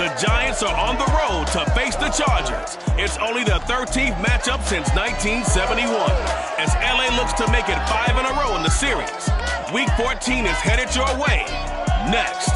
The Giants are on the road to face the Chargers. It's only the 13th matchup since 1971 as LA looks to make it 5 in a row in the series. Week 14 is headed your way. Next.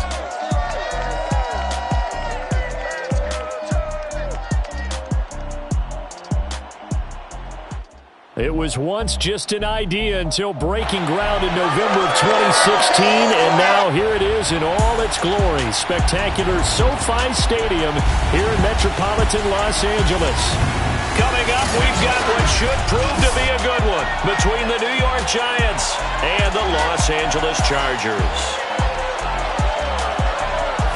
It was once just an idea until breaking ground in November of 2016, and now here it is in all its glory. Spectacular SoFi Stadium here in metropolitan Los Angeles. Coming up, we've got what should prove to be a good one between the New York Giants and the Los Angeles Chargers.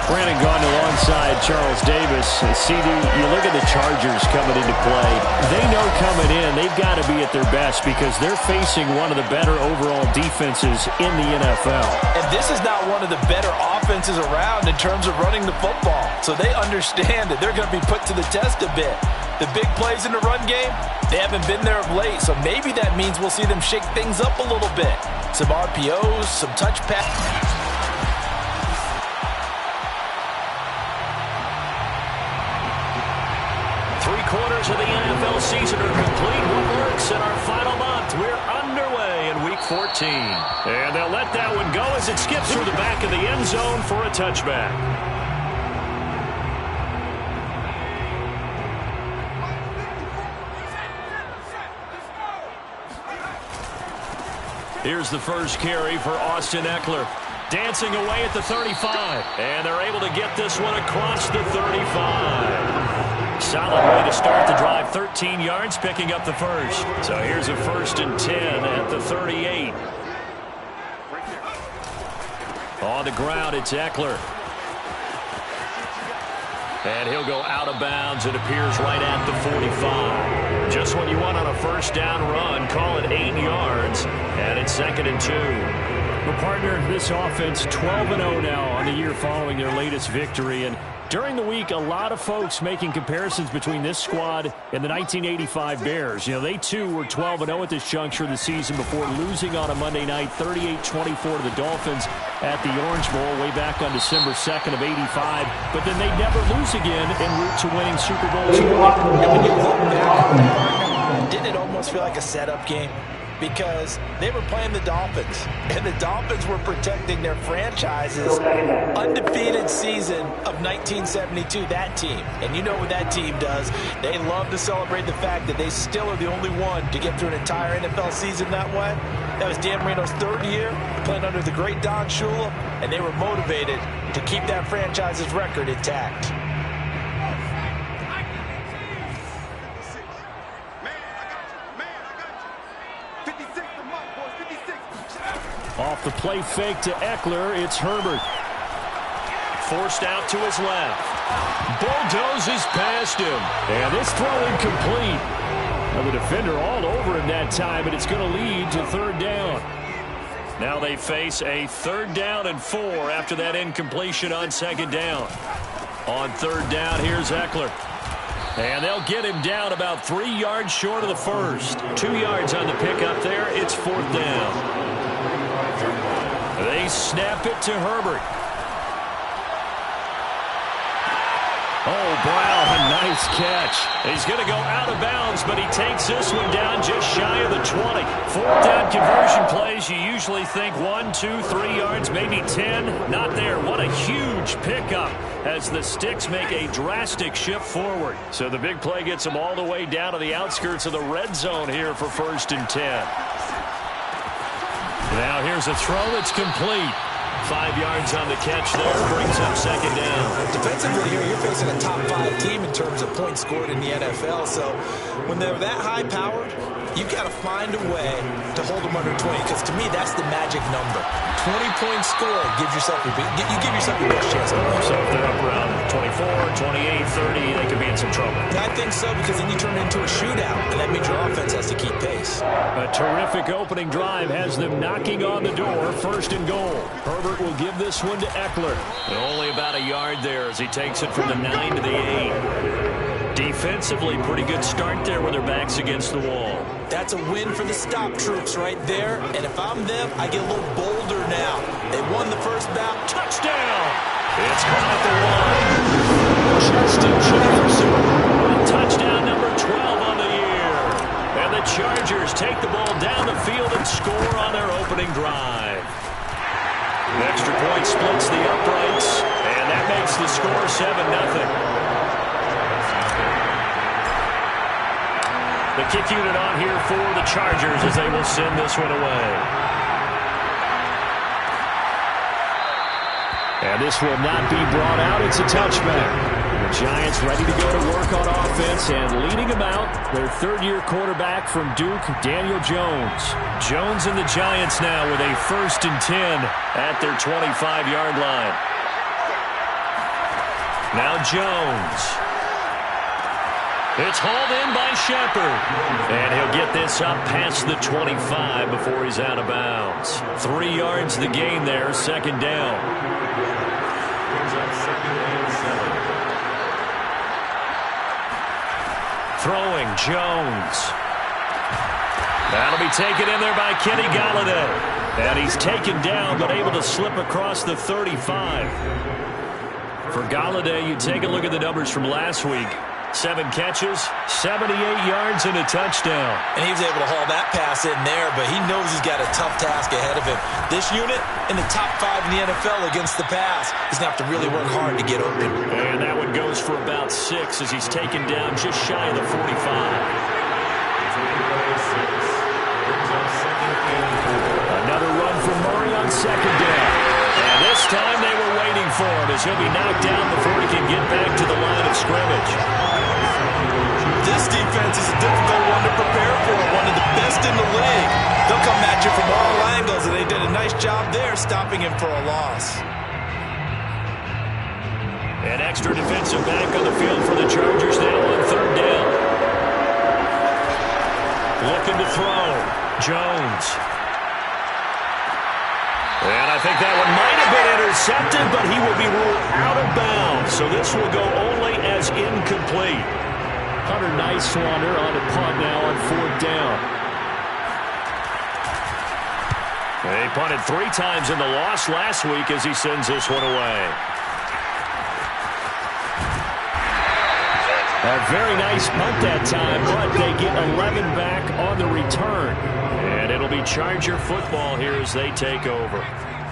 Brandon Gaudin alongside Charles Davis. CD, you look at the Chargers coming into play. They know coming in they've got to be at their best because they're facing one of the better overall defenses in the NFL. And this is not one of the better offenses around in terms of running the football. So they understand that they're going to be put to the test a bit. The big plays in the run game, they haven't been there of late. So maybe that means we'll see them shake things up a little bit. Some RPOs, some touch passes. Quarters of the NFL season are complete. What works in our final month? We're underway in Week 14. And they'll let that one go as it skips through the back of the end zone for a touchback. Here's the first carry for Austin Eckler. Dancing away at the 35. And they're able to get this one across the 35. Solid way to start the drive. 13 yards, picking up the first. So here's a 1st and 10 at the 38. On the ground, it's Eckler. And he'll go out of bounds. It appears right at the 45. Just what you want on a first down run. Call it 8 yards. And it's 2nd and 2. Well, partner, this offense 12-0 now on the year following their latest victory. And during the week, a lot of folks making comparisons between this squad and the 1985 Bears. You know, they too were 12-0 at this juncture of the season before losing on a Monday night 38-24 to the Dolphins at the Orange Bowl way back on December 2nd of 85. But then they never lose again en route to winning Super Bowl 20. And when you look back, didn't it almost feel like a setup game? Because they were playing the Dolphins, and the Dolphins were protecting their franchise's undefeated season of 1972, that team. And you know what that team does. They love to celebrate the fact that they still are the only one to get through an entire NFL season that way. That was Dan Marino's 3rd year, playing under the great Don Shula, and they were motivated to keep that franchise's record intact. Off the play fake to Eckler, it's Herbert. Forced out to his left. Bulldozes past him. And this throw incomplete. Now the defender all over him that time, and it's going to lead to 3rd down. Now they face a 3rd down and 4 after that incompletion on 2nd down. On 3rd down, here's Eckler. And they'll get him down about 3 yards short of the first. 2 yards on the pickup there. It's 4th down. They snap it to Herbert. Oh, Brown, a nice catch. He's going to go out of bounds, but he takes this one down just shy of the 20. 4th down conversion plays, you usually think 1, 2, 3 yards, maybe 10. Not there. What a huge pickup as the Sticks make a drastic shift forward. So the big play gets them all the way down to the outskirts of the red zone here for 1st and 10. Now here's a throw that's complete. 5 yards on the catch there, brings up 2nd down. Defensively here, you're facing a top 5 team in terms of points scored in the NFL. So when they're that high powered, you've got to find a way to hold them under 20. Because to me, that's the magic number. 20 points scored gives yourself you give yourself your best chance to win. So if they're up around 24, 28, 30, they could be in some trouble. I think so, because then you turn it into a shootout, and that means your offense has to keep pace. A terrific opening drive has them knocking on the door. 1st and goal. Herbert will give this one to Eckler. Only about a yard there as he takes it from the 9 to the 8. Defensively, pretty good start there with their backs against the wall. That's a win for the stop troops right there. And if I'm them, I get a little bolder now. They won the first bout. Touchdown! It's caught at the 1. Still Chip pursuing. Touchdown number 12 on the year. And the Chargers take the ball down the field and score on their opening drive. The extra point splits the uprights, and that makes the score 7-0. The kick unit on here for the Chargers as they will send this one away. And this will not be brought out. It's a touchback. The Giants ready to go to work on offense, and leading them out, their third-year quarterback from Duke, Daniel Jones. Jones and the Giants now with a 1st and 10 at their 25-yard line. Now Jones. It's hauled in by Shepard. And he'll get this up past the 25 before he's out of bounds. 3 yards the gain there, 2nd down. Throwing, Jones. That'll be taken in there by Kenny Golladay. And he's taken down, but able to slip across the 35. For Golladay, you take a look at the numbers from last week. 7 catches, 78 yards, and a touchdown. And he was able to haul that pass in there, but he knows he's got a tough task ahead of him. This unit in the top 5 in the NFL against the pass. He's going to have to really work hard to get open. And that one goes for about 6 as he's taken down just shy of the 45. Another run from Murray on 2nd down. And this time they were waiting for him as he'll be knocked down before he can get back to the line of scrimmage. This defense is a difficult one to prepare for, one of the best in the league. They'll come at you from all angles, and they did a nice job there stopping him for a loss. An extra defensive back on the field for the Chargers now on 3rd down. Looking to throw. Jones. And I think that one might have been intercepted, but he will be ruled out of bounds. So this will go only as incomplete. Hunter Nicewander on a punt now on 4th down. They punted 3 times in the loss last week as he sends this one away. A very nice punt that time, but they get 11 back on the return. And it'll be Charger football here as they take over.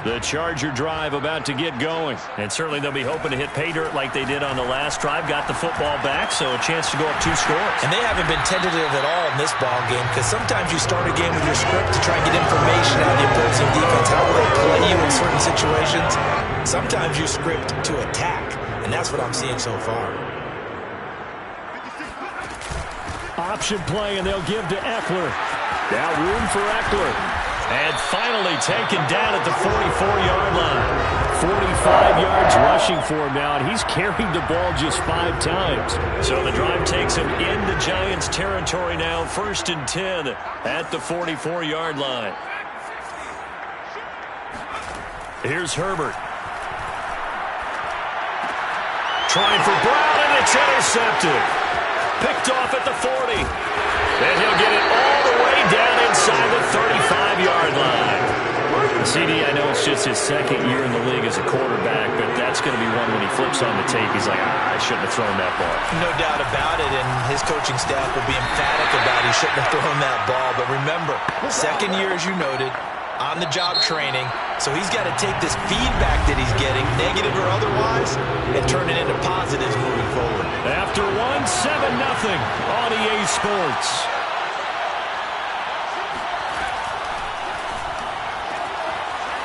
The Charger drive about to get going. And certainly they'll be hoping to hit pay dirt like they did on the last drive. Got the football back, so a chance to go up 2 scores. And they haven't been tentative at all in this ball game, because sometimes you start a game with your script to try and get information out of the opposing defense. How will they play you in certain situations? Sometimes you script to attack, and that's what I'm seeing so far. Option play, and they'll give to Eckler. Now room for Eckler. And finally taken down at the 44-yard line. 45 yards rushing for him now, and he's carried the ball just 5 times. So the drive takes him into Giants territory now. 1st and 10 at the 44-yard line. Here's Herbert. Trying for Brown, and it's intercepted. Picked off at the 40. And he'll get it all the way down inside the 35-yard line. CD, I know it's just his 2nd year in the league as a quarterback, but that's going to be one when he flips on the tape. He's like, I shouldn't have thrown that ball. No doubt about it, and his coaching staff will be emphatic about he shouldn't have thrown that ball. But remember, 2nd year, as you noted, on-the-job training. So he's got to take this feedback that he's getting, negative or otherwise, and turn it into positives moving forward. After 7-0 on EA Sports.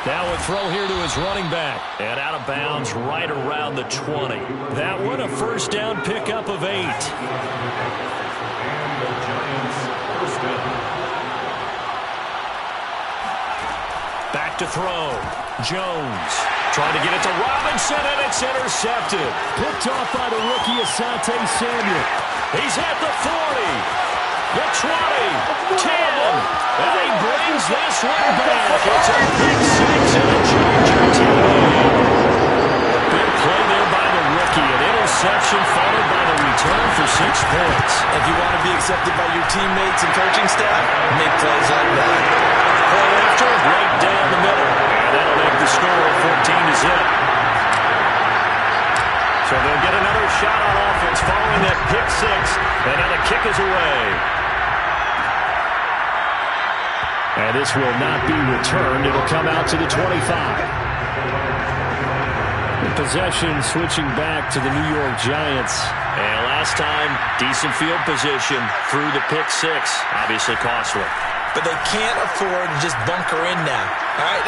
Now a throw here to his running back. And out of bounds right around the 20. That one a 1st down pickup of 8. Back to throw. Jones trying to get it to Robinson, and it's intercepted. Picked off by the rookie Asante Samuel. He's at the 40, the 20, 10, and he brings this one back. It's a big 6 and a Charger TD. Big play there by the rookie. An interception followed by the return for 6 points. If you want to be accepted by your teammates and coaching staff, make plays like that. Point after, right down the middle. And that'll make the score 14-0. So they'll get another shot on offense following that pick six. And now the kick is away. And this will not be returned. It'll come out to the 25. Possession switching back to the New York Giants. And last time, decent field position through the pick six. Obviously costly. But they can't afford to just bunker in now. All right,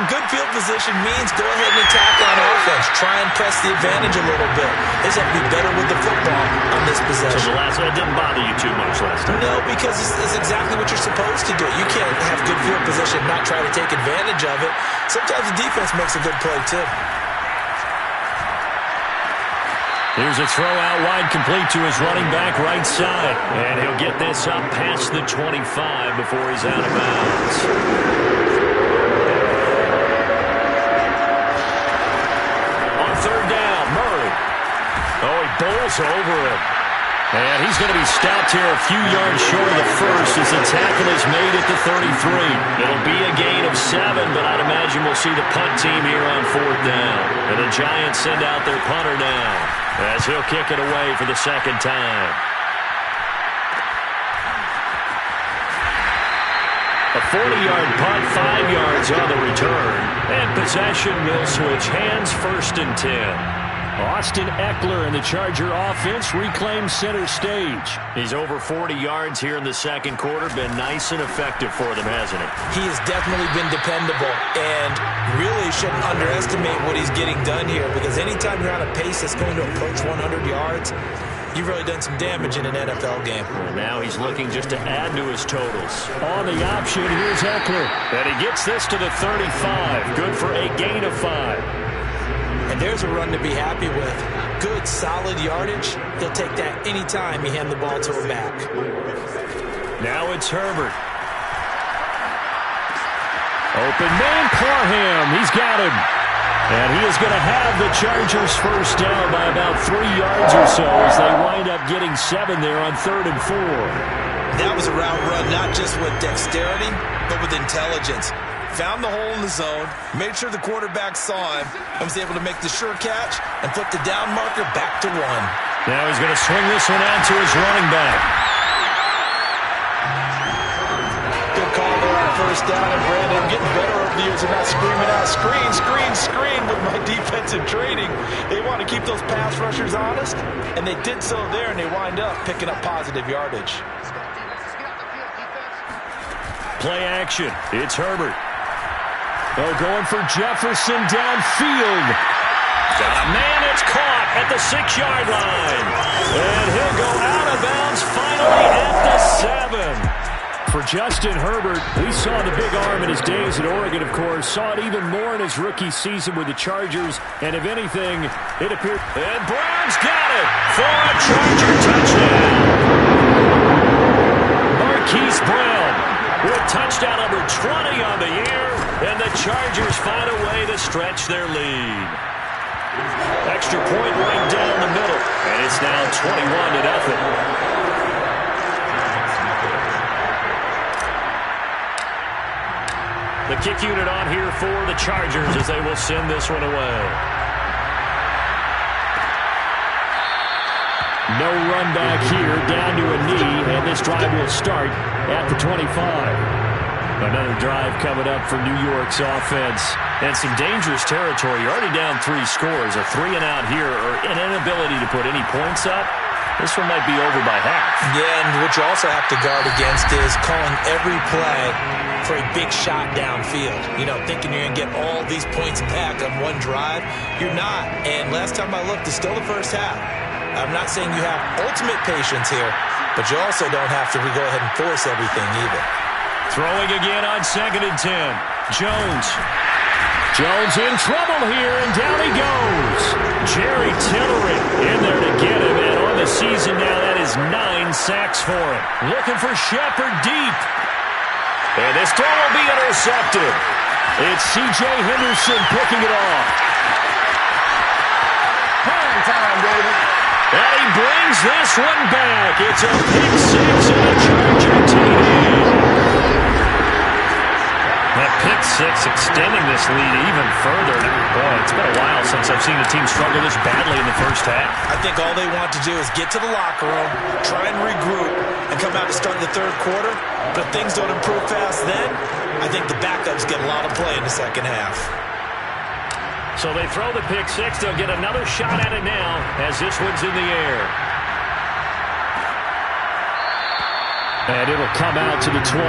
good field position means go ahead and attack on offense. Try and press the advantage a little bit. They just have to be better with the football on this possession. So the last one didn't bother you too much last time? No, because it's exactly what you're supposed to do. You can't have good field position and not try to take advantage of it. Sometimes the defense makes a good play, too. Here's a throw out wide, complete to his running back right side. And he'll get this up past the 25 before he's out of bounds. On third down, Murray. Oh, he bowls over him. And he's going to be stopped here a few yards short of the first as the tackle is made at the 33. It'll be a gain of 7, but I'd imagine we'll see the punt team here on fourth down. And the Giants send out their punter down as he'll kick it away for the second time. A 40-yard punt, 5 yards on the return. And possession will switch hands, 1st and 10. Austin Eckler and the Charger offense reclaim center stage. He's over 40 yards here in the second quarter. Been nice and effective for them, hasn't he? He has definitely been dependable and really shouldn't underestimate what he's getting done here, because anytime you're on a pace that's going to approach 100 yards, you've really done some damage in an NFL game. And now he's looking just to add to his totals. On the option, here's Eckler. And he gets this to the 35. Good for a gain of 5. And there's a run to be happy with. Good, solid yardage. He'll take that any time you hand the ball to a back. Now it's Herbert. Open man, Parham. He's got him. And he is going to have the Chargers first down by about 3 yards or so as they wind up getting 7 there on 3rd and 4. That was a route run, not just with dexterity, but with intelligence. Found the hole in the zone, made sure the quarterback saw him, and was able to make the sure catch and flip the down marker back to 1. Now he's going to swing this one out to his running back. Good call there on first down, and Brandon, I'm getting better over the years and not screaming out, screen, screen, screen with my defensive training. They want to keep those pass rushers honest, and they did so there, and they wind up picking up positive yardage. Play action. It's Herbert. Oh, going for Jefferson downfield. Got a man, it's caught at the 6-yard line. And he'll go out of bounds finally at the 7. For Justin Herbert, we saw the big arm in his days at Oregon, of course. Saw it even more in his rookie season with the Chargers. And if anything, it appeared... And Brown's got it for a Charger touchdown. Marquise Brown with touchdown number 20 on the year. And the Chargers find a way to stretch their lead. Extra point right down the middle. And it's now 21-0. The kick unit on here for the Chargers as they will send this one away. No run back here, down to a knee, and this drive will start at the 25. Another drive coming up for New York's offense. And some dangerous territory. You're already down 3 scores. A 3-and-out here, or an inability to put any points up. This one might be over by half. Yeah, and what you also have to guard against is calling every play for a big shot downfield. You know, thinking you're going to get all these points back on one drive. You're not. And last time I looked, it's still the first half. I'm not saying you have ultimate patience here, but you also don't have to go ahead and force everything either. Throwing again on 2nd and 10. Jones. Jones in trouble here, and down he goes. Jerry Tillery in there to get him, and on the season now, that is 9 sacks for him. Looking for Shepard deep. And this throw will be intercepted. It's C.J. Henderson picking it off. Prime time, baby. And he brings this one back. It's a pick 6 and a Charger TD. That pick 6 extending this lead even further. Boy, It's been a while since I've seen a team struggle this badly in the first half. I think all they want to do is get to the locker room, try and regroup, and come out to start the third quarter. But if things don't improve fast then, I think the backups get a lot of play in the second half. So they throw the pick six. They'll get another shot at it now as this one's in the air. And it'll come out to the 25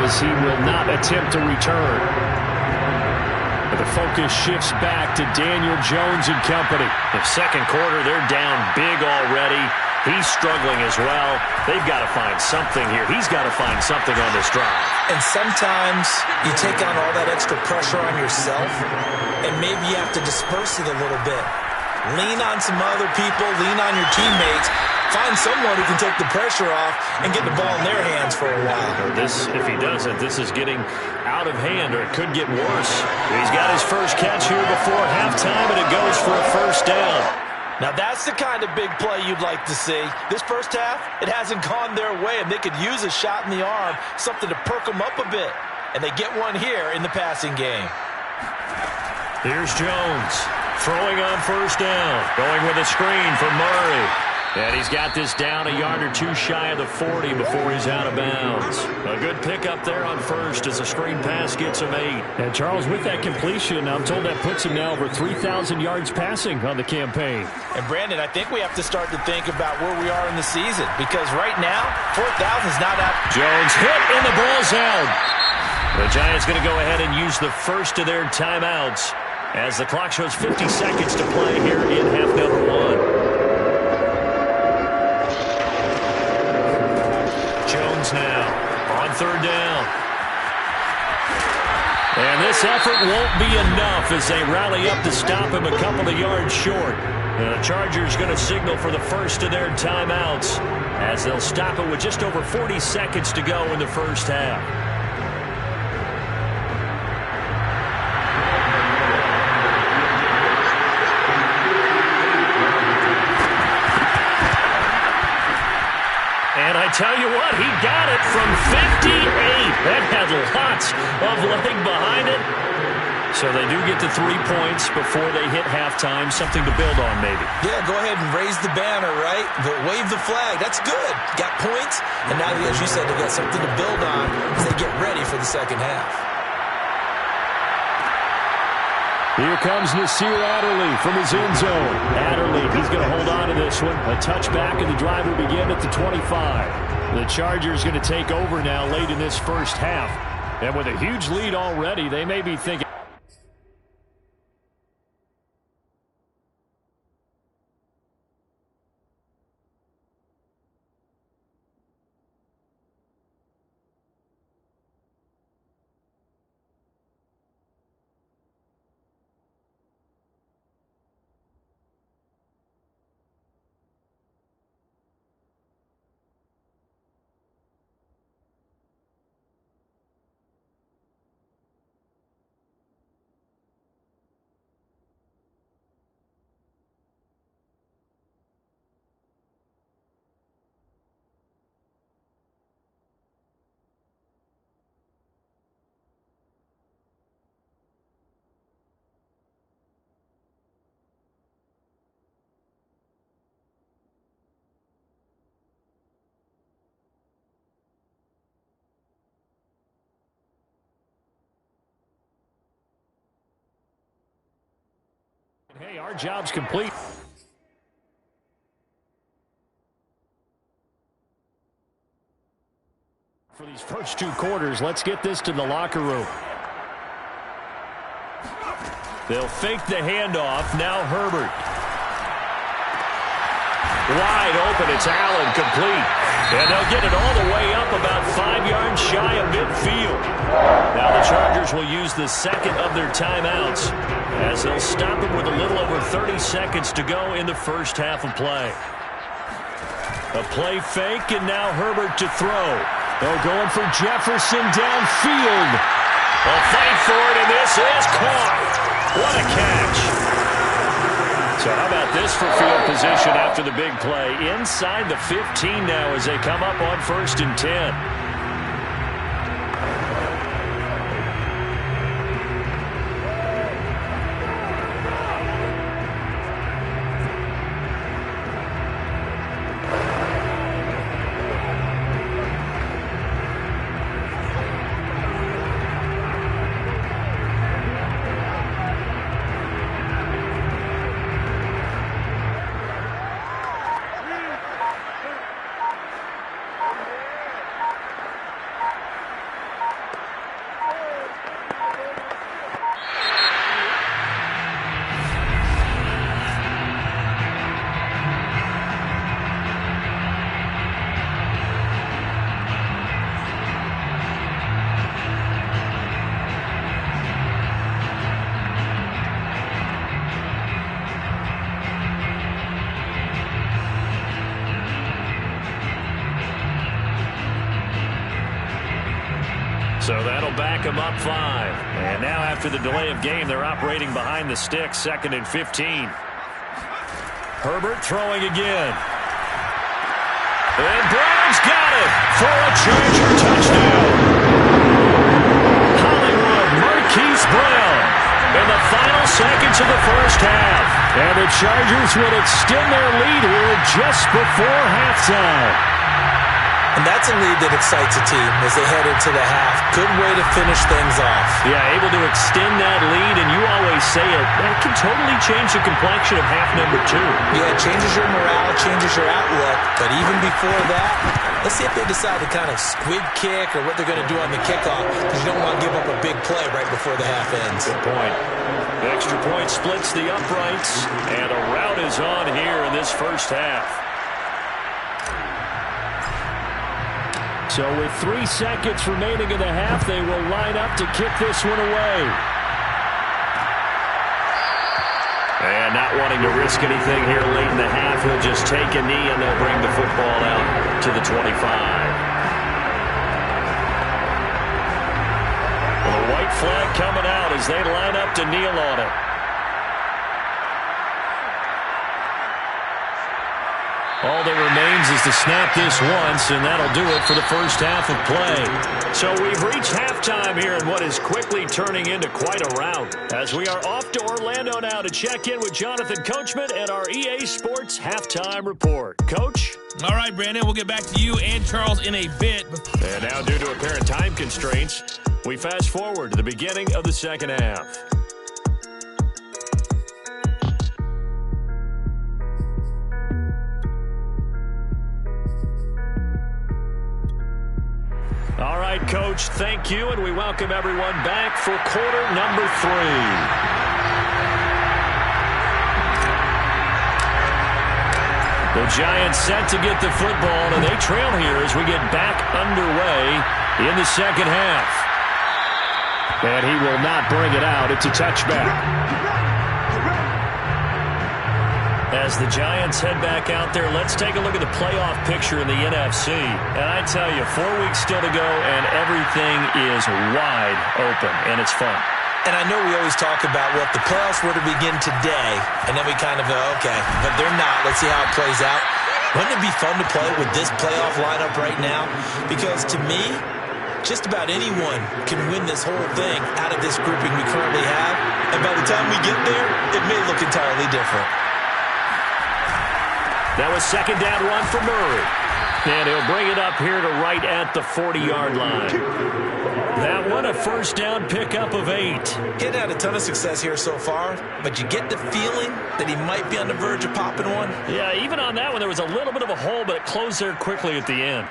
as he will not attempt to return. But the focus shifts back to Daniel Jones and company. The second quarter, they're down big already. He's struggling as well. They've got to find something here. He's got to find something on this drive. And sometimes you take on all that extra pressure on yourself, and maybe you have to disperse it a little bit. Lean on some other people. Lean on your teammates. Find someone who can take the pressure off and get the ball in their hands for a while. If he doesn't, this is getting out of hand, or it could get worse. He's got his first catch here before halftime, and it goes for a first down. Now that's the kind of big play you'd like to see. This first half, it hasn't gone their way, and they could use a shot in the arm, something to perk them up a bit. And they get one here in the passing game. Here's Jones throwing on first down, going with a screen for Murray. And he's got this down a yard or two shy of the 40 before he's out of bounds. A good pickup there on first as the screen pass gets him 8. And Charles, with that completion, I'm told that puts him now over 3,000 yards passing on the campaign. And Brandon, I think we have to start to think about where we are in the season, because right now, 4,000 is not out. Jones hit and the ball's out. The Giants going to go ahead and use the first of their timeouts as the clock shows 50 seconds to play here in half number 1. Now on third down. And this effort won't be enough as they rally up to stop him a couple of yards short. The Chargers going to signal for the first of their timeouts as they'll stop it with just over 40 seconds to go in the first half. And I tell you what, he got it from 58. That had lots of leg behind it. So they do get to 3 points before they hit halftime. Something to build on, maybe. Yeah, go ahead and raise the banner, right? But wave the flag. That's good. Got points. And now, as you said, they got something to build on as they get ready for the second half. Here comes Nasir Adderley from his end zone. Adderley, he's going to hold on to this one. A touchback, and the drive will begin at the 25. The Chargers going to take over now late in this first half. And with a huge lead already, they may be thinking. Hey, our job's complete. For these first 2 quarters, let's get this to the locker room. They'll fake the handoff. Now Herbert. Wide open. It's Allen, complete. And they'll get it all the way up about 5 yards shy of midfield. Now the Chargers will use the second of their timeouts as they'll stop him with a little over 30 seconds to go in the first half of play. A play fake, and now Herbert to throw. They're going for Jefferson downfield. A fight for it, and this is caught. What a catch. So how about this for field position after the big play? Inside the 15 now as they come up on 1st and 10. That'll back them up 5. And now after the delay of game, they're operating behind the sticks, 2nd and 15. Herbert throwing again. And Brown's got it for a Charger touchdown. Hollywood Marquise Brown in the final seconds of the first half. And the Chargers would extend their lead here just before halftime. And that's a lead that excites a team as they head into the half. Good way to finish things off. Yeah, able to extend that lead, and you always say it, that can totally change the complexion of half number 2. Yeah, it changes your morale, changes your outlook. But even before that, let's see if they decide to kind of squib kick or what they're going to do on the kickoff, because you don't want to give up a big play right before the half ends. Good point. The extra point splits the uprights, and a rout is on here in this first half. So with 3 seconds remaining in the half, they will line up to kick this one away. And not wanting to risk anything here late in the half, he'll just take a knee and they'll bring the football out to the 25. Well, a white flag coming out as they line up to kneel on it. All that remains is to snap this once, and that'll do it for the first half of play. So we've reached halftime here in what is quickly turning into quite a rout, as we are off to Orlando now to check in with Jonathan Coachman and our EA Sports Halftime Report. Coach? All right, Brandon, we'll get back to you and Charles in a bit. And now, due to apparent time constraints, we fast forward to the beginning of the second half. All right, Coach, thank you, and we welcome everyone back for quarter number 3. The Giants set to get the football, and they trail here as we get back underway in the second half. And he will not bring it out. It's a touchback. As the Giants head back out there, let's take a look at the playoff picture in the NFC. And I tell you, 4 weeks still to go, and everything is wide open, and it's fun. And I know we always talk about, well, if the playoffs were to begin today, and then we kind of go, okay, but they're not. Let's see how it plays out. Wouldn't it be fun to play with this playoff lineup right now? Because to me, just about anyone can win this whole thing out of this grouping we currently have. And by the time we get there, it may look entirely different. That was second down run for Murray. And he'll bring it up here to right at the 40-yard line. That one, a first down pickup of 8. He hadn't had a ton of success here so far, but you get the feeling that he might be on the verge of popping one. Yeah, even on that one, there was a little bit of a hole, but it closed there quickly at the end.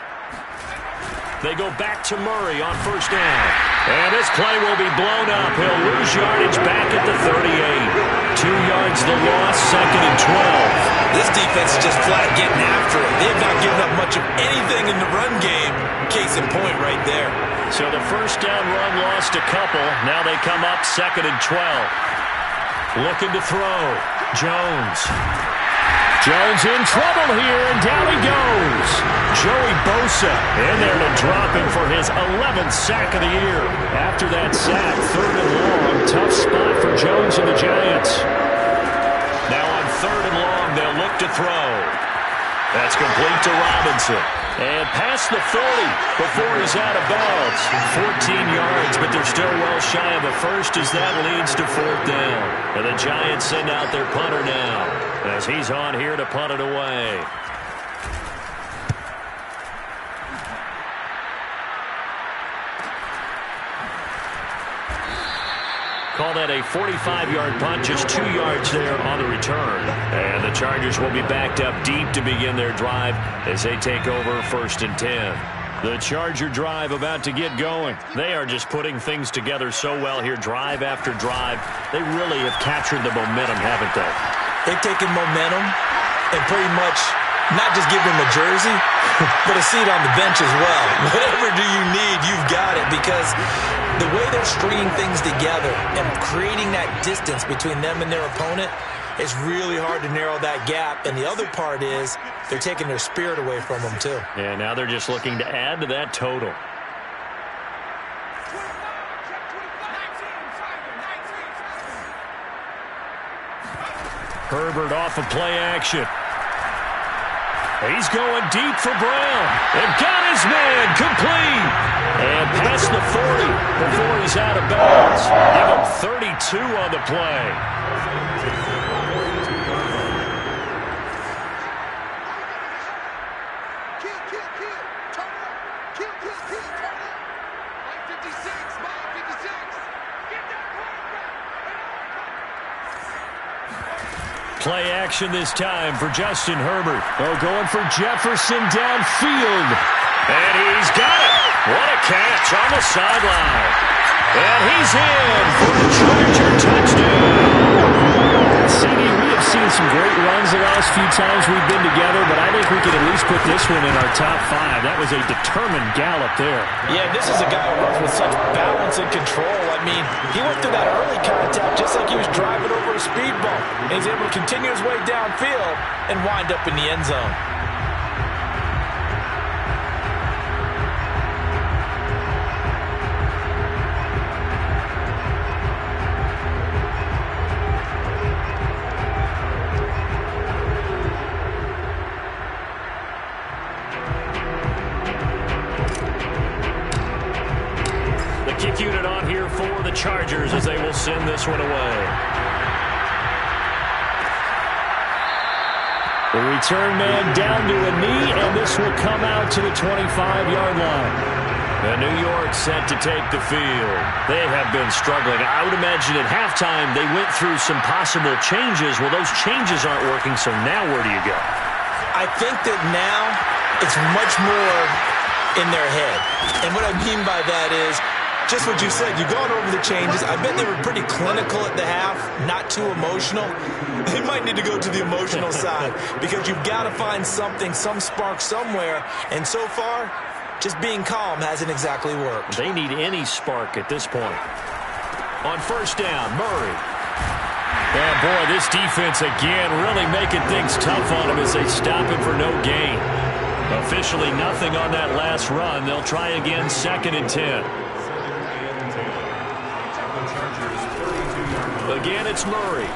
They go back to Murray on first down. And this play will be blown up. He'll lose yardage back at the 38. 2 yards the loss, second and 12. This defense is just flat getting after it. They've not given up much of anything in the run game. Case in point right there. So the first down run lost a couple. Now they come up second and 12. Looking to throw. Jones in trouble here, and down he goes. Joey Bosa in there to drop him for his 11th sack of the year. After that sack, third and long, tough spot for Jones and the Giants. Now on third and long, they'll look to throw. That's complete to Robinson. And past the 40 before he's out of bounds. 14 yards, but they're still well shy of a first as that leads to fourth down. And the Giants send out their punter now as he's on here to punt it away. Call that a 45-yard punt, just 2 yards there on the return. And the Chargers will be backed up deep to begin their drive as they take over first and 10. The Charger drive about to get going. They are just putting things together so well here, drive after drive. They really have captured the momentum, haven't they? They've taken momentum and pretty much not just give them a jersey, but a seat on the bench as well. Whatever do you need, you've got it, because the way they're stringing things together and creating that distance between them and their opponent is really hard to narrow that gap. And the other part is they're taking their spirit away from them too. Yeah, now they're just looking to add to that total. Herbert off of play action. He's going deep for Brown. And got his man complete. And past the 40 before he's out of bounds. Give him 32 on the play. Play action this time for Justin Herbert. Oh, going for Jefferson downfield. And he's got it. What a catch on the sideline. And he's in for the Charger touchdown. CD, we have seen some great runs the last few times we've been together, but I think we can at least put this one in our top 5. That was a determined gallop there. Yeah, this is a guy who runs with such balance and control. I mean, he went through that early contact just like he was driving over a speed bump. And he's able to continue his way downfield and wind up in the end zone. Kick unit on here for the Chargers as they will send this one away. The return man down to a knee, and this will come out to the 25-yard line. And New York set to take the field. They have been struggling. I would imagine at halftime they went through some possible changes. Well, those changes aren't working, so now where do you go? I think that now it's much more in their head. And what I mean by that is, just what you said, you've gone over the changes. I bet they were pretty clinical at the half, not too emotional. They might need to go to the emotional side because you've got to find something, some spark somewhere. And so far, just being calm hasn't exactly worked. They need any spark at this point. On first down, Murray. And boy, this defense again really making things tough on him as they stop him for no gain. Officially nothing on that last run. They'll try again, 2nd and 10. Again, it's Murray.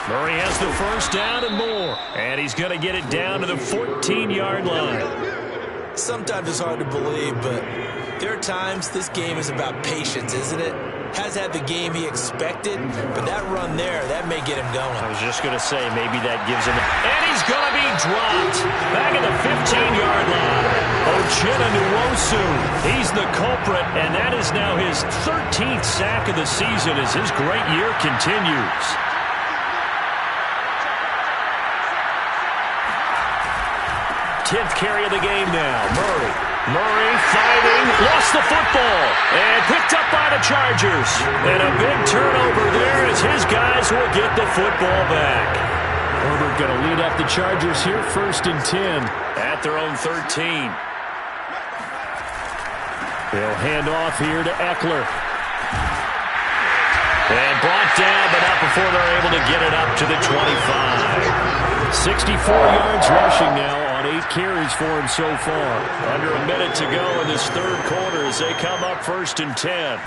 Murray has the first down and more. And he's going to get it down to the 14-yard line. Sometimes it's hard to believe, but there are times this game is about patience, isn't it? Has had the game he expected, but that run there, that may get him going. I was just going to say, maybe that gives him... And he's going to be dropped back at the 15-yard line. Ochena Nwosu, he's the culprit, and that is now his 13th sack of the season as his great year continues. Tenth carry of the game now, Murray. Murray fighting, lost the football, and picked up by the Chargers. And a big turnover there as his guys will get the football back. Herbert going to lead up the Chargers here, 1st and 10 at their own 13. They'll hand off here to Eckler. And brought down, but not before they're able to get it up to the 25. 64 yards rushing now. 8 carries for him so far. Under a minute to go in this third quarter as they come up 1st and 10.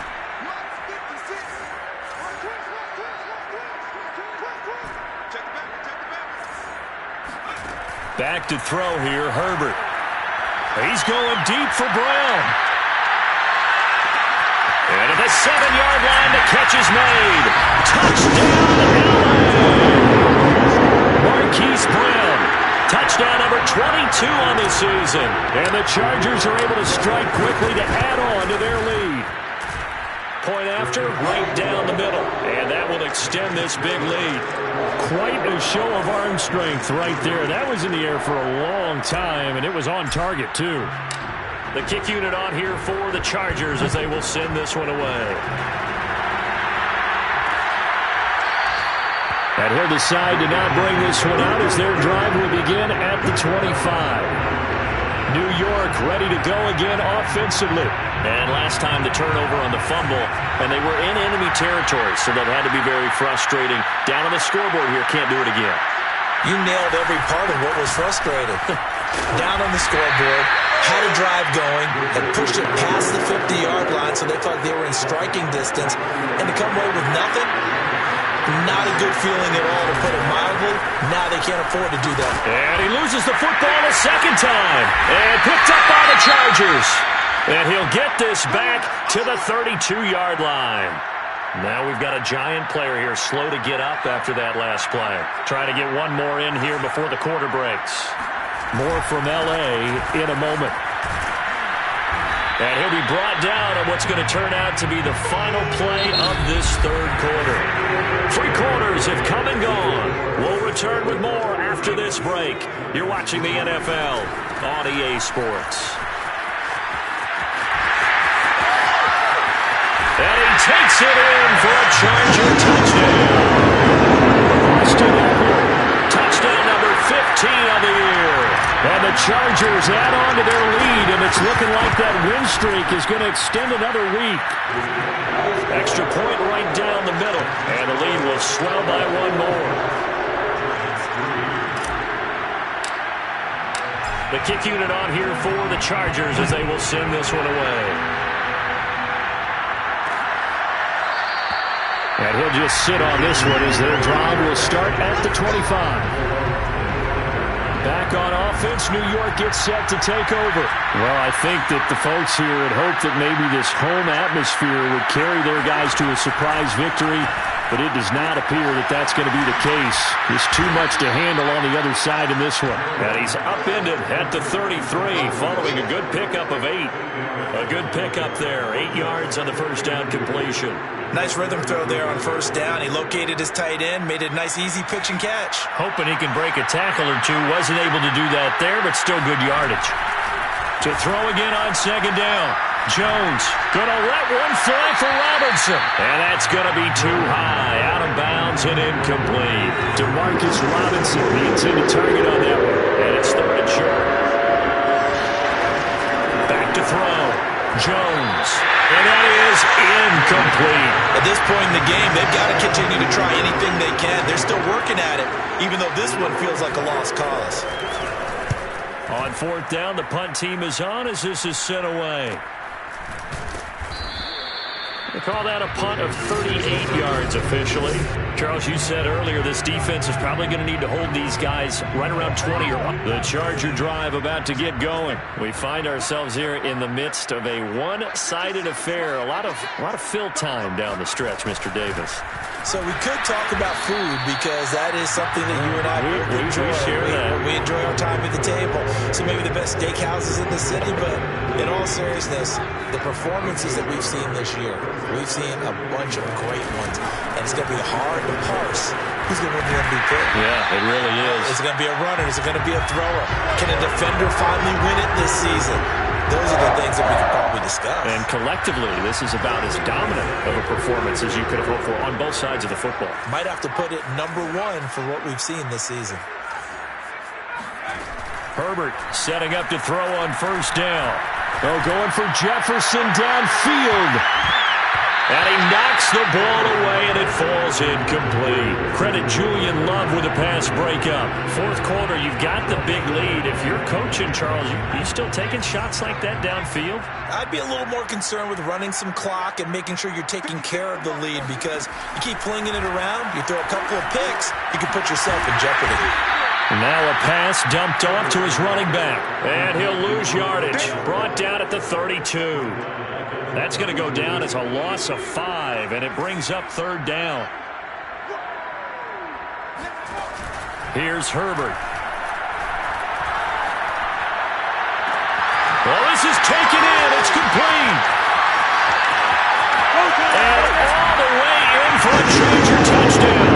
Back to throw here, Herbert. He's going deep for Brown. And at the 7-yard line, the catch is made. Touchdown, LA! Marquise Brown. Touchdown number 22 on the season. And the Chargers are able to strike quickly to add on to their lead. Point after, right down the middle. And that will extend this big lead. Quite a show of arm strength right there. That was in the air for a long time, and it was on target, too. The kick unit on here for the Chargers as they will send this one away. And he'll decide to not bring this one out as their drive will begin at the 25. New York ready to go again offensively. And last time the turnover on the fumble, and they were in enemy territory, so that had to be very frustrating. Down on the scoreboard here, can't do it again. You nailed every part of what was frustrating. Down on the scoreboard, had a drive going, had pushed it past the 50-yard line, so they felt they were in striking distance, and to come away with nothing, Not a good feeling at all, to put it mildly. Now they can't afford to do that. And he loses the football a second time. And picked up by the Chargers. And he'll get this back to the 32-yard line. Now we've got a giant player here, slow to get up after that last play. Trying to get one more in here before the quarter breaks. More from L.A. in a moment. And he'll be brought down on what's going to turn out to be the final play of this third quarter. 3 quarters have come and gone. We'll return with more after this break. You're watching the NFL on EA Sports. And he takes it in for a Charger touchdown. Austin Eckler, touchdown number 15 of the year. And the Chargers add on to their lead, and it's looking like that win streak is going to extend another week. Extra point right down the middle, and the lead will swell by one more. The kick unit on here for the Chargers as they will send this one away. And he'll just sit on this one as their drive will start at the 25. Back on offense, New York gets set to take over. Well, I think that the folks here had hoped that maybe this home atmosphere would carry their guys to a surprise victory, but it does not appear that that's going to be the case. There's too much to handle on the other side in this one. And he's upended at the 33 following a good pickup of 8. A good pickup there, 8 yards on the first down completion. Nice rhythm throw there on first down. He located his tight end, made it a nice, easy pitch and catch. Hoping he can break a tackle or two. Wasn't able to do that there, but still good yardage. To throw again on second down. Jones going to let one fly for Robinson. And that's going to be too high. Out of bounds and incomplete. DeMarcus Robinson, the intended target on that one. And it's third and short. Back to throw. Jones. And that is incomplete. At this point in the game, they've got to continue to try anything they can. They're still working at it, even though this one feels like a lost cause. On fourth down, the punt team is on as this is sent away. They call that a punt of 38 yards officially. Charles, you said earlier this defense is probably going to need to hold these guys right around 20 or up. The Charger drive about to get going. We find ourselves here in the midst of a one-sided affair. A lot of fill time down the stretch, Mr. Davis. So we could talk about food because that is something that you and I enjoy. We share that. We enjoy our time at the table. So maybe the best steakhouses in the city, but in all seriousness, the performances that we've seen this year, we've seen a bunch of great ones, and it's going to be hard to parse who's going to win the MVP. Yeah, it really is. Is it going to be a runner? Is it going to be a thrower? Can a defender finally win it this season? Those are the things that we could probably discuss. And collectively, this is about as dominant of a performance as you could have hoped for on both sides of the football. Might have to put it number 1 for what we've seen this season. Herbert setting up to throw on first down. Oh, going for Jefferson downfield. And he knocks the ball away, and it falls incomplete. Credit Julian Love with a pass breakup. Fourth quarter, you've got the big lead. If you're coaching, Charles, you still taking shots like that downfield? I'd be a little more concerned with running some clock and making sure you're taking care of the lead, because you keep flinging it around, you throw a couple of picks, you can put yourself in jeopardy. Now a pass dumped off to his running back. And he'll lose yardage. Brought down at the 32. That's going to go down as a loss of 5, and it brings up third down. Here's Herbert. Well, this is taken in. It's complete. And all the way in for a Charger touchdown.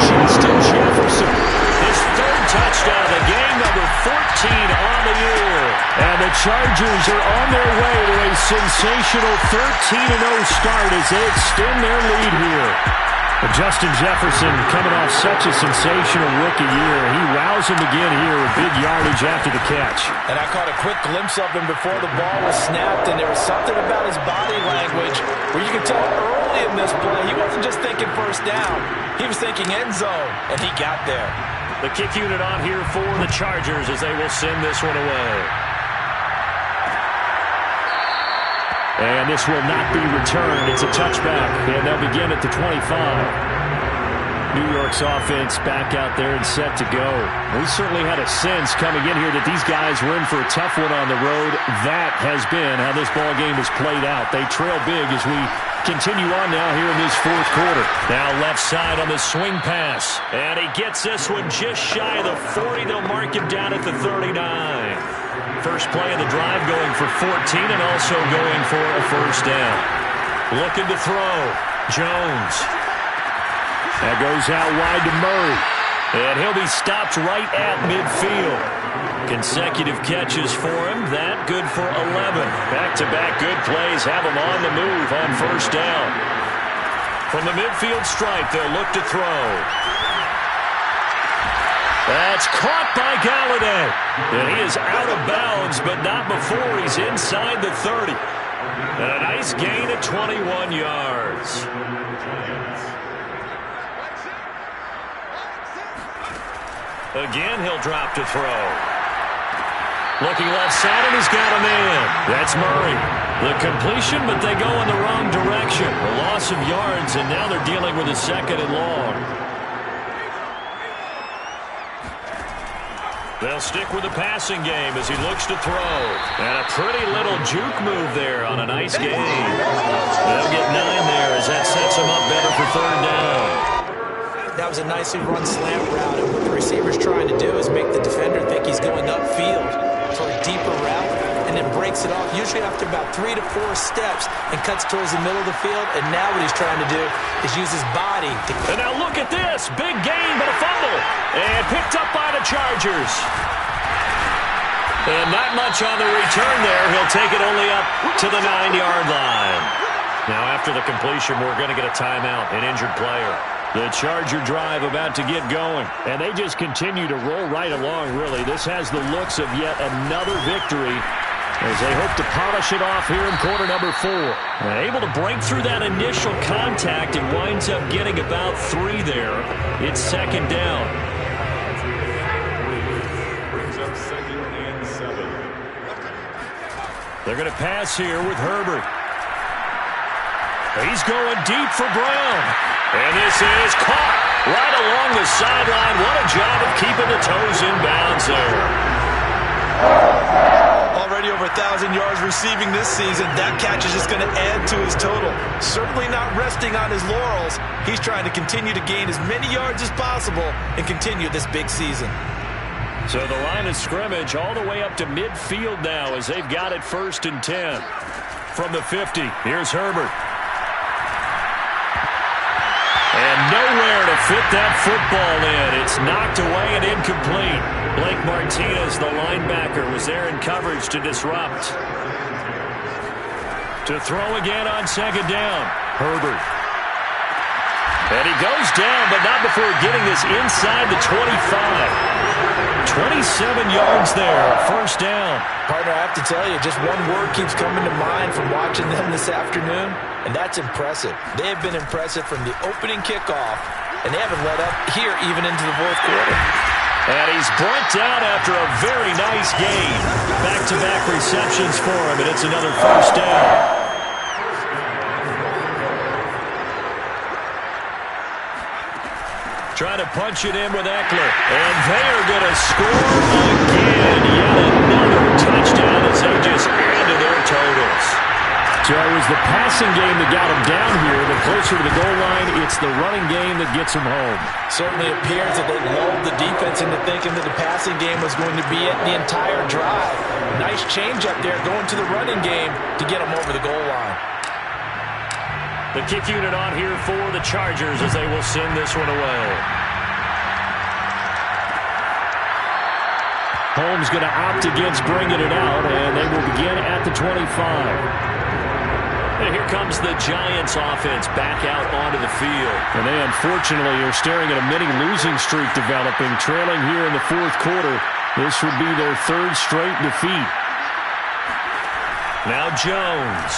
Justin Jefferson. His third touchdown of the game, number 14 on the year. And the Chargers are on their way to a sensational 13-0 start as they extend their lead here. But Justin Jefferson coming off such a sensational rookie year. He wows him again here with big yardage after the catch. And I caught a quick glimpse of him before the ball was snapped, and there was something about his body language where you could tell early in this play he wasn't just thinking first down. He was thinking end zone, and he got there. The kick unit on here for the Chargers as they will send this one away. And this will not be returned. It's a touchback, and they'll begin at the 25. New York's offense back out there and set to go. We certainly had a sense coming in here that these guys were in for a tough one on the road. That has been how this ball game has played out. They trail big as we continue on now here in this fourth quarter. Now left side on the swing pass. And he gets this one just shy of the 40. They'll mark him down at the 39. First play of the drive going for 14 and also going for a first down. Looking to throw. Jones. That goes out wide to Murray. And he'll be stopped right at midfield. Consecutive catches for him. That good for 11. Back-to-back good plays have him on the move on first down. From the midfield stripe, they'll look to throw. That's caught by Galladay. And he is out of bounds, but not before he's inside the 30. And a nice gain at 21 yards. Again, he'll drop to throw. Looking left side, and he's got a man. That's Murray. The completion, but they go in the wrong direction. A loss of yards, and now they're dealing with a second and long. They'll stick with the passing game as he looks to throw. And a pretty little juke move there on a nice gain. They'll get 9 there as that sets him up better for third down. That was a nicely run slant route, and what the receiver's trying to do is make the defender think he's going upfield for a deeper route, and then breaks it off, usually after about 3 to 4 steps, and cuts towards the middle of the field. And now what he's trying to do is use his body to... And now look at this. Big gain, but a fumble. And picked up by the Chargers. And not much on the return there. He'll take it only up to the 9-yard line. Now after the completion, we're going to get a timeout, an injured player. The Charger drive about to get going. And they just continue to roll right along, really. This has the looks of yet another victory as they hope to polish it off here in quarter number 4. Able to break through that initial contact and winds up getting about 3 there. It's second down. Brings up 2nd and 7. They're going to pass here with Herbert. He's going deep for Brown. And this is caught right along the sideline. What a job of keeping the toes in bounds there. Already over 1,000 yards receiving this season. That catch is just going to add to his total. Certainly not resting on his laurels. He's trying to continue to gain as many yards as possible and continue this big season. So the line of scrimmage all the way up to midfield now as they've got it 1st and 10. From the 50, here's Herbert. And nowhere to fit that football in. It's knocked away and incomplete. Blake Martinez, the linebacker, was there in coverage to disrupt. To throw again on second down. Herbert. And he goes down, but not before getting this inside the 25. 27 yards there, first down. Partner, I have to tell you, just one word keeps coming to mind from watching them this afternoon, and that's impressive. They have been impressive from the opening kickoff, and they haven't let up here even into the fourth quarter. And he's brought down after a very nice gain. Back-to-back receptions for him, and it's another first down. Trying to punch it in with Eckler. And they are going to score again. Yet another touchdown as they just add to their totals. So it was the passing game that got them down here. The closer to the goal line, it's the running game that gets them home. Certainly appears that they lulled the defense into thinking that the passing game was going to be it the entire drive. Nice change up there going to the running game to get them over the goal line. The kick unit on here for the Chargers as they will send this one away. Holmes going to opt against bringing it out, and they will begin at the 25. And here comes the Giants offense back out onto the field. And they unfortunately are staring at a mini losing streak developing, trailing here in the fourth quarter. This would be their 3rd straight defeat. Now Jones.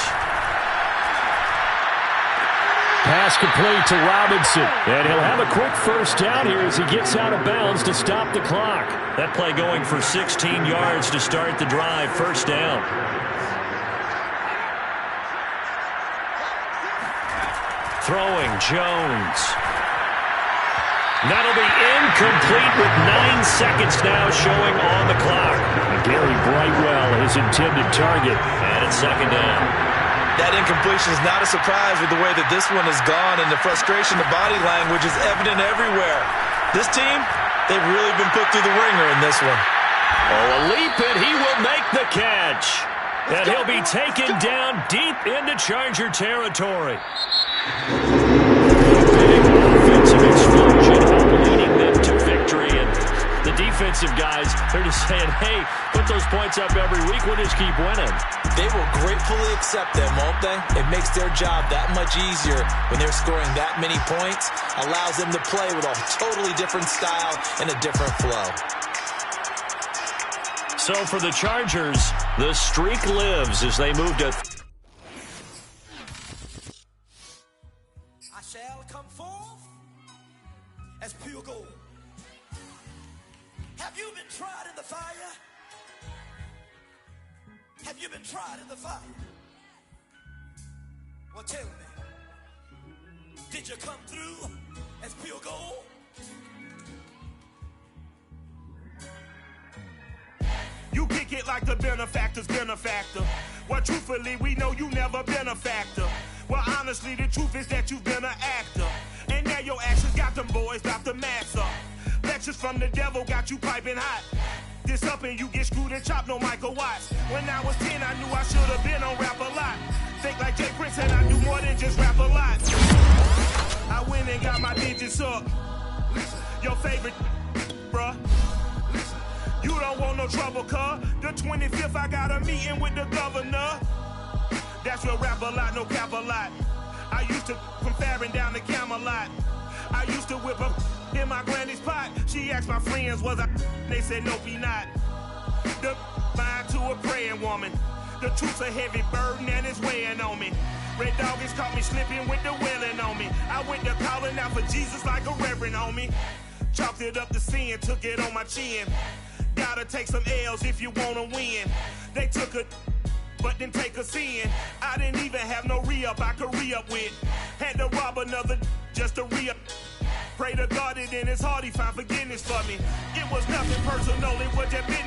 Pass complete to Robinson. And he'll have a quick first down here as he gets out of bounds to stop the clock. That play going for 16 yards to start the drive. First down. Throwing Jones. That'll be incomplete with 9 seconds now showing on the clock. And Gary Brightwell, his intended target. And it's second down. That incompletion is not a surprise with the way that this one has gone, and the frustration, the body language is evident everywhere. This team, they've really been put through the ringer in this one. Oh, a leap, and he will make the catch. And he'll be taken down deep into Charger territory. Big offensive explosion leading them to victory. And the defensive guys, they're just saying, hey, put those points up every week. We'll just keep winning. They will gratefully accept them, won't they? It makes their job that much easier when they're scoring that many points. Allows them to play with a totally different style and a different flow. So for the Chargers, the streak lives as they move to... I shall come forth as pure gold. Have you been tried in the fire? Have you been tried in the fire? Well, tell me, did you come through as pure gold? You kick it like the benefactor's benefactor. Well, truthfully, we know you never been a factor. Well, honestly, the truth is that you've been an actor. And now your actions got them boys, got the max up. Lectures from the devil got you piping hot. This up and you get screwed and chopped, no Michael Watts. When I was 10, I knew I should have been on rap a lot. Think like Jay Prince and I do more than just rap a lot. I went and got my digits up. Your favorite, bruh. You don't want no trouble, cuz. The 25th, I got a meeting with the governor. That's real rap a lot, no cap a lot. I used to from Farron down to Camelot. I used to whip up in my granny's pot. She asked my friends, was I? They said, nope, he not. The mind to a praying woman. The truth's a heavy burden and it's weighing on me. Red Doggies caught me slipping with the wailing on me. I went to calling out for Jesus like a reverend homie. Chalked it up to sin, took it on my chin. Gotta take some L's if you wanna win. They took a, but didn't take a sin. I didn't even have no re-up I could re-up with. Had to rob another just to re-up. Pray to God that in his heart he found forgiveness for me. It was nothing personal, it was just business.